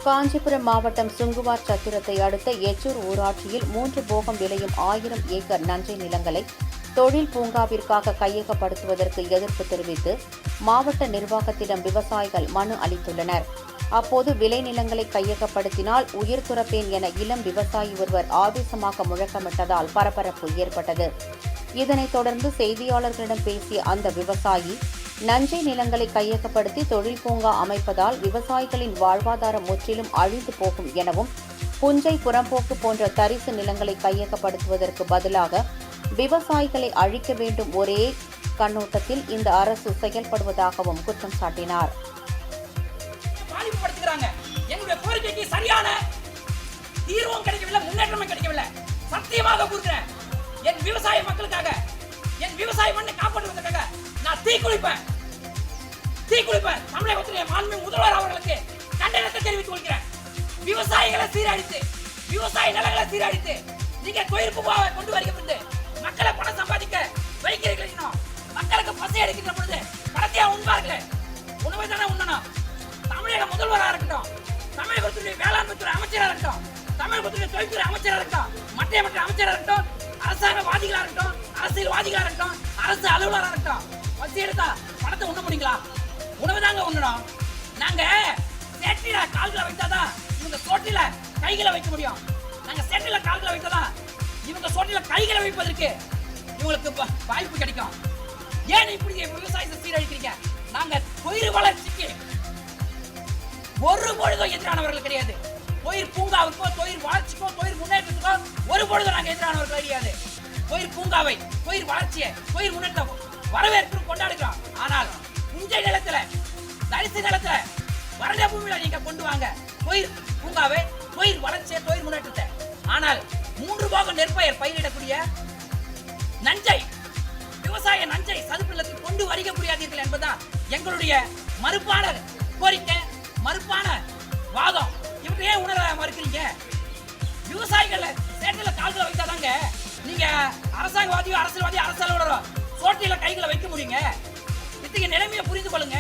காஞ்சிபுரம் மாவட்டம் சுங்குவார் சத்திரத்தை அடுத்த எச்சூர் ஊராட்சியில் 3 போகம் விளையும் 1000 ஏக்கர் நஞ்சை நிலங்களை தொழில் பூங்காவிற்காக கையகப்படுத்துவதற்கு எதிர்ப்பு தெரிவித்து மாவட்ட நிர்வாகத்திடம் விவசாயிகள் மனு அளித்துள்ளனர். அப்போது விளைநிலங்களை கையகப்படுத்தினால் உயிர் துறப்பேன் என இளம் விவசாயி ஒருவர் ஆவேசமாக முழக்கமிட்டதால் பரபரப்பு ஏற்பட்டது. இதனைத் தொடர்ந்து செய்தியாளர்களிடம் பேசிய அந்த விவசாயி, நஞ்சை நிலங்களை கையகப்படுத்தி தொழில் பூங்கா அமைப்பதால் விவசாயிகளின் வாழ்வாதாரம் முற்றிலும் அழிந்து போகும் எனவும், புஞ்சை, புறம்போக்கு போன்ற தரிசு நிலங்களை கையகப்படுத்துவதற்கு பதிலாக விவசாயிகளை அழிக்க வேண்டும் ஒரே கண்ணோட்டத்தில் இந்த அரசு செயல்படுவதாகவும் குற்றம் சாட்டினார். எங்களுடைய கோரிக்கைக்கு சரியான தீர்வும் கிடைக்கவில்லை, முன்னேற்றமும் கிடைக்கவில்லை. சத்தியமாக கூறுகிறேன், என் விவசாய மக்களுக்காக, என் விவசாய மண்ணை காப்பாற்றுவதற்காக நான் தீக்குளிப்பேன். தமிழகத்திலே மாண்பு முதல்வர் அவர்களுக்கு கண்டனத்தை தெரிவித்துக் கொள்கிறேன். விவசாயிகளை சீரழித்து, விவசாய நிலங்களை சீரழித்து நீங்க தொழில் பூங்காவை கொண்டு வருகிறது மக்களை பணம் சம்பாதிக்க வைக்கிறீர்கள். மக்களுக்கு பசி அடிக்கின்ற பொழுது பணத்தையா உண்பார்கள்? உணவை தானே உண்ணணும். தமிழக முதல்வராக இருக்கட்டும், தமிழகத்துடைய வேளாண்மை துறை அமைச்சராக இருக்கட்டும், தமிழகத்துடைய தொழில்துறை அமைச்சராக இருக்கட்டும், மற்ற அமைச்சராக இருக்கட்டும், அரசாங்கவாதிகளாக இருக்கட்டும், அரசியல்வாதிகளாக இருக்கட்டும், அரசு அலுவலராக இருக்கட்டும், பசி எடுத்தா பணத்தை உண்ண முடியுங்களா? உணவு தாங்க உண்ணணும். நாங்க சேற்றில கால்களை வைத்தாதான் இவங்க சோற்றில கைகளை வைக்க முடியும். நாங்க சேற்றில கால்களை வைத்தாதான் இவங்க சோற்றில கைகளை வைப்பதற்கு இவங்களுக்கு வாய்ப்பு கிடைக்கும். ஏன் இப்படி விவசாயத்தை சீரழிக்கிறீங்க? நாங்க தொழில் வளர்ச்சிக்கு ஒரு பொழுதும் எதிரானவர்கள் கிடையாது. தொழில் பூங்காவுக்கோ, தொழில் வளர்ச்சிக்கோ, தொழில் முன்னேற்றத்துக்கோ ஒரு பொழுதும் நாங்க எதிரானவர்கள் கிடையாது. தொழில் பூங்காவை, தொழில் வளர்ச்சியை, தொழில் முன்னேற்றம் வரவேற்பு கொண்டாடுகிறோம். ஆனால் புஞ்சை நிலத்துல, தரிசு நிலத்துல, வறண்ட பூமியில நீங்க கொண்டு வாங்க தொழில் பூங்காவை, தொழில் வளர்ச்சியை, தொழில் முன்னேற்றத்தை. ஆனால் 3 போகம் நெற்பயிர் பயிரிடக்கூடிய நஞ்சை, விவசாய நஞ்சை சதுப்புநிலத்தில் கொண்டு வருக முடியாதீர்கள் என்பதுதான் எங்களுடைய மறுப்பான கோரிக்கை, மறுப்பான வாதம். இவற்றை ஏன் உணர மறுக்கிறீங்க? விவசாயிகள் சேற்றில கால்களை வைத்தாதாங்க நீங்க அரசாங்கவாதியோ, அரசியல்வாதியோ, அரசு அலுவலரோ சோற்றில கைகளை வைக்க முடியுங்க. இத்தகைய நிலைமையை புரிந்து கொள்ளுங்க.